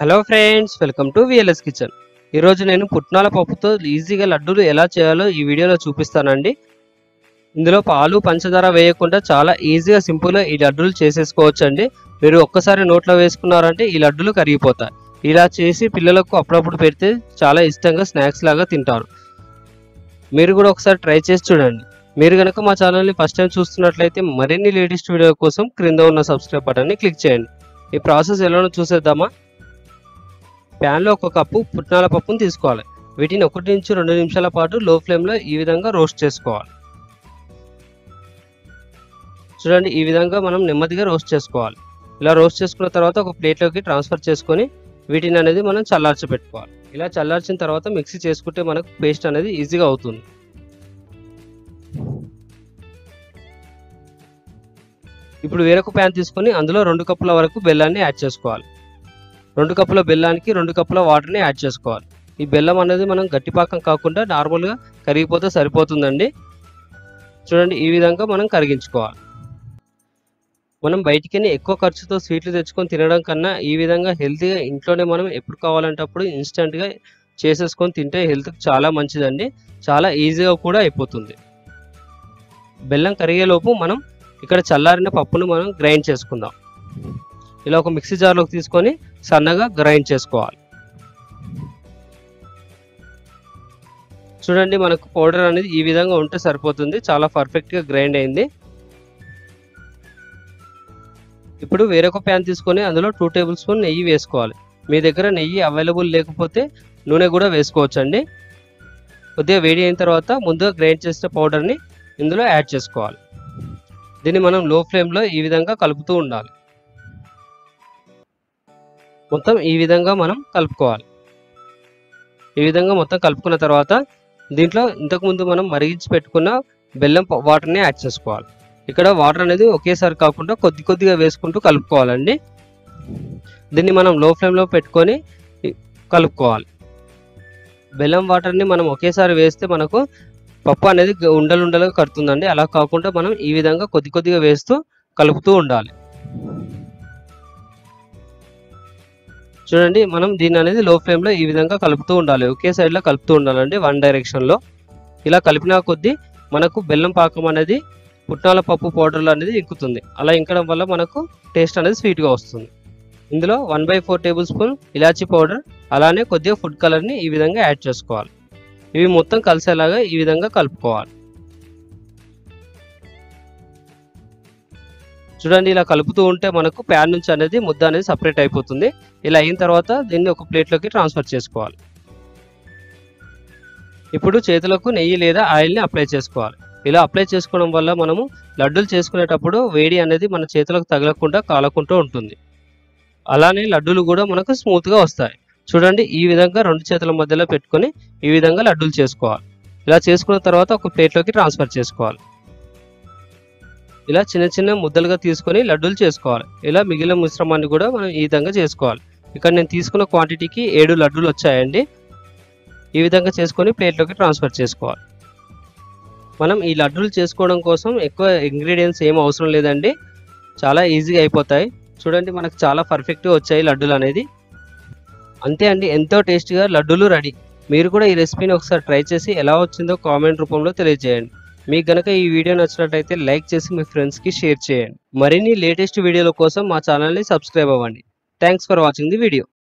Hello friends, welcome to VLS kitchen. ఈరోజు నేను పుట్నాల పప్పుతో ఈజీగా లడ్డూలు ఎలా చేయాలో ఈ వీడియోలో చూపిస్తానండి. ఇందులో పాలు పంచదార వేయకుండా చాలా ఈజీగా సింపుల్గా ఈ లడ్డూలు చేసేసుకోవచ్చండి. మీరు ఒక్కసారి నోట్లో వేసుకున్నారంటే ఈ లడ్డూలు కరిగిపోతాయి. ఇలా చేసి పిల్లలకు అప్పుడప్పుడు పెడితే చాలా ఇష్టంగా స్నాక్స్ లాగా తింటారు. మీరు కూడా ఒకసారి ట్రై చేసి చూడండి. మీరు కనుక మా ఛానల్ని ఫస్ట్ టైం చూస్తున్నట్లయితే మరిన్ని లేటెస్ట్ వీడియో కోసం క్రింద ఉన్న సబ్స్క్రైబ్ బటన్ని క్లిక్ చేయండి. ఈ ప్రాసెస్ ఎలానో చూసేద్దామా. ప్యాన్లో ఒక కప్పు పుట్నాల పప్పును తీసుకోవాలి. వీటిని 1 నుంచి 2 నిమిషాల పాటు లో ఫ్లేమ్లో ఈ విధంగా రోస్ట్ చేసుకోవాలి. చూడండి, ఈ విధంగా మనం నెమ్మదిగా రోస్ట్ చేసుకోవాలి. ఇలా రోస్ట్ చేసుకున్న తర్వాత ఒక ప్లేట్లోకి ట్రాన్స్ఫర్ చేసుకొని వీటిని అనేది మనం చల్లార్చి పెట్టుకోవాలి. ఇలా చల్లార్చిన తర్వాత మిక్సీ చేసుకుంటే మనకు పేస్ట్ అనేది ఈజీగా అవుతుంది. ఇప్పుడు వేరొక ప్యాన్ తీసుకొని అందులో 2 కప్పుల వరకు బెల్లాన్ని యాడ్ చేసుకోవాలి. 2 కప్పుల బెల్లానికి 2 కప్పుల వాటర్ని యాడ్ చేసుకోవాలి. ఈ బెల్లం అనేది మనం గట్టిపాకం కాకుండా నార్మల్గా కరిగిపోతే సరిపోతుందండి. చూడండి, ఈ విధంగా మనం కరిగించుకోవాలి. మనం బయటికి ఎక్కువ ఖర్చుతో స్వీట్లు తెచ్చుకొని తినడం కన్నా ఈ విధంగా హెల్తీగా ఇంట్లోనే మనం ఎప్పుడు కావాలంటే అప్పుడు ఇన్స్టెంట్గా చేసేసుకొని తింటే హెల్త్కి చాలా మంచిదండి. చాలా ఈజీగా కూడా అయిపోతుంది. బెల్లం కరిగేలోపు మనం ఇక్కడ చల్లారిన పప్పును మనం గ్రైండ్ చేసుకుందాం. ఇలా ఒక మిక్సీ జార్లోకి తీసుకొని సన్నగా గ్రైండ్ చేసుకోవాలి. చూడండి, మనకు పౌడర్ అనేది ఈ విధంగా ఉంటే సరిపోతుంది. చాలా పర్ఫెక్ట్గా గ్రైండ్ అయింది. ఇప్పుడు వేరొక ప్యాన్ తీసుకొని అందులో 2 టేబుల్ స్పూన్ నెయ్యి వేసుకోవాలి. మీ దగ్గర నెయ్యి అవైలబుల్ లేకపోతే నూనె కూడా వేసుకోవచ్చండి. కొద్దిగా వేడి అయిన తర్వాత ముందుగా గ్రైండ్ చేసిన పౌడర్ని ఇందులో యాడ్ చేసుకోవాలి. దీన్ని మనం లో ఫ్లేమ్లో ఈ విధంగా కలుపుతూ ఉండాలి. మొత్తం ఈ విధంగా మనం కలుపుకోవాలి. ఈ విధంగా మొత్తం కలుపుకున్న తర్వాత దీంట్లో ఇంతకుముందు మనం మరిగించి పెట్టుకున్న బెల్లం వాటర్ని యాడ్ చేసుకోవాలి. ఇక్కడ వాటర్ అనేది ఒకేసారి కాకుండా కొద్ది కొద్దిగా వేసుకుంటూ కలుపుకోవాలండి. దీన్ని మనం లో ఫ్లేమ్లో పెట్టుకొని కలుపుకోవాలి. బెల్లం వాటర్ని మనం ఒకేసారి వేస్తే మనకు పప్పు అనేది ఉండలుండలుగా కడుతుందండి. అలా కాకుండా మనం ఈ విధంగా కొద్ది కొద్దిగా వేస్తూ కలుపుతూ ఉండాలి. చూడండి, మనం దీన్ని అనేది లో ఫ్లేమ్లో ఈ విధంగా కలుపుతూ ఉండాలి. ఒకే సైడ్లో కలుపుతూ ఉండాలండి, వన్ డైరెక్షన్లో. ఇలా కలిపిన కొద్దీ మనకు బెల్లం పాకం అనేది పుట్నాల పప్పు పౌడర్లో అనేది ఇంకుతుంది. అలా ఇంకడం వల్ల మనకు టేస్ట్ అనేది స్వీట్గా వస్తుంది. ఇందులో 1/4 టేబుల్ స్పూన్ ఇలాచీ పౌడర్, అలానే కొద్దిగా ఫుడ్ కలర్ని ఈ విధంగా యాడ్ చేసుకోవాలి. ఇవి మొత్తం కలిసేలాగా ఈ విధంగా కలుపుకోవాలి. చూడండి, ఇలా కలుపుతూ ఉంటే మనకు ప్యాన్ నుంచి అనేది ముద్ద అనేది సపరేట్ అయిపోతుంది. ఇలా అయిన తర్వాత దీన్ని ఒక ప్లేట్లోకి ట్రాన్స్ఫర్ చేసుకోవాలి. ఇప్పుడు చేతులకు నెయ్యి లేదా ఆయిల్ని అప్లై చేసుకోవాలి. ఇలా అప్లై చేసుకోవడం వల్ల మనము లడ్డూలు చేసుకునేటప్పుడు వేడి అనేది మన చేతులకు తగలకుండా కాలకుంటూ ఉంటుంది. అలానే లడ్డూలు కూడా మనకు స్మూత్గా వస్తాయి. చూడండి, ఈ విధంగా 2 చేతుల మధ్యలో పెట్టుకొని ఈ విధంగా లడ్డూలు చేసుకోవాలి. ఇలా చేసుకున్న తర్వాత ఒక ప్లేట్లోకి ట్రాన్స్ఫర్ చేసుకోవాలి. ఇలా చిన్న చిన్న ముద్దలుగా తీసుకొని లడ్డూలు చేసుకోవాలి. ఇలా మిగిలిన మిశ్రమాన్ని కూడా మనం ఈ విధంగా చేసుకోవాలి. ఇక్కడ నేను తీసుకున్న క్వాంటిటీకి 7 లడ్డూలు వచ్చాయండి. ఈ విధంగా చేసుకొని ప్లేట్లోకి ట్రాన్స్ఫర్ చేసుకోవాలి. మనం ఈ లడ్డూలు చేసుకోవడం కోసం ఎక్కువ ఇంగ్రీడియంట్స్ ఏం అవసరం లేదండి. చాలా ఈజీగా అయిపోతాయి. చూడండి, మనకు చాలా పర్ఫెక్ట్గా వచ్చాయి లడ్డూలు అనేది. అంతే అండి, ఎంతో టేస్టీగా లడ్డూలు రెడీ. మీరు కూడా ఈ రెసిపీని ఒకసారి ట్రై చేసి ఎలా వచ్చిందో కామెంట్ రూపంలో తెలియజేయండి. మీకు గనక ఈ వీడియో నచ్చినట్లయితే లైక్ చేసి మీ ఫ్రెండ్స్కి షేర్ చేయండి. మరిన్ని లేటెస్ట్ వీడియోల కోసం మా ఛానల్ని సబ్స్క్రైబ్ అవ్వండి. Thanks for watching the video.